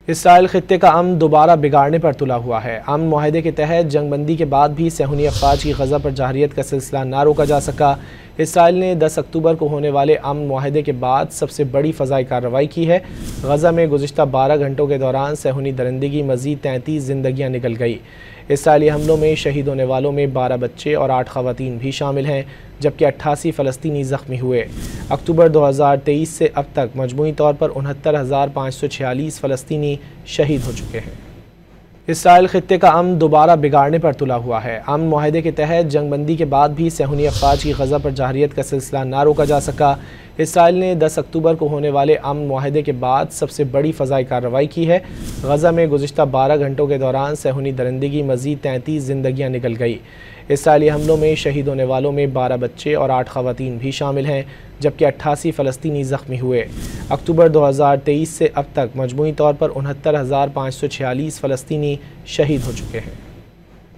Israel खित्ते का अमन दोबारा बिगाड़ने पर तुला हुआ है। अमन मुआहदे के तहत जंगबंदी के बाद भी सहूनी अफवाज की गज़ा पर जारियत का सिलसिला ना रोका जा सका। इसराइल ने 10 अक्टूबर को होने वाले अमन मुआहदे के बाद सबसे बड़ी फ़ज़ाई कार्रवाई की है। गज़ा में गुज़िश्ता 12 घंटों के दौरान सहूनी दरिंदगी मज़ीद 33 ज़िंदगियाँ निकल गई। इसराइली हमलों में शहीद होने वालों में 12 बच्चे और 8 ख़वातीन भी शामिल हैं, जबकि 88 फ़लस्तीनी ज़ख्मी हुए। अक्टूबर 2023 से अब तक मजमूई तौर पर 69,546 फ़लस्तीनी शहीद हो चुके हैं। इसराइल खित्ते का अमन दोबारा बिगाड़ने पर तुला हुआ है। अमन मुआहदे के तहत जंगबंदी के बाद भी सहूनी अफवाज की गज़ा पर जारियत का सिलसिला ना रोका जा सका। इसराइल ने 10 अक्टूबर को होने वाले अमन मुआहदे के बाद सबसे बड़ी फ़ज़ाई कार्रवाई की है। गज़ा में गुज़िश्ता 12 घंटों के दौरान सहूनी दरिंदगी मज़ीद 33 ज़िंदगियाँ निकल गई। इसराइली हमलों में शहीद होने वालों में 12 बच्चे और 8 ख़वातीन भी शामिल हैं, जबकि 88 फ़लस्तीनी ज़ख्मी हुए। अक्टूबर 2023 से अब तक मजमूई तौर पर 69,546 फ़लस्तीनी शहीद हो चुके हैं।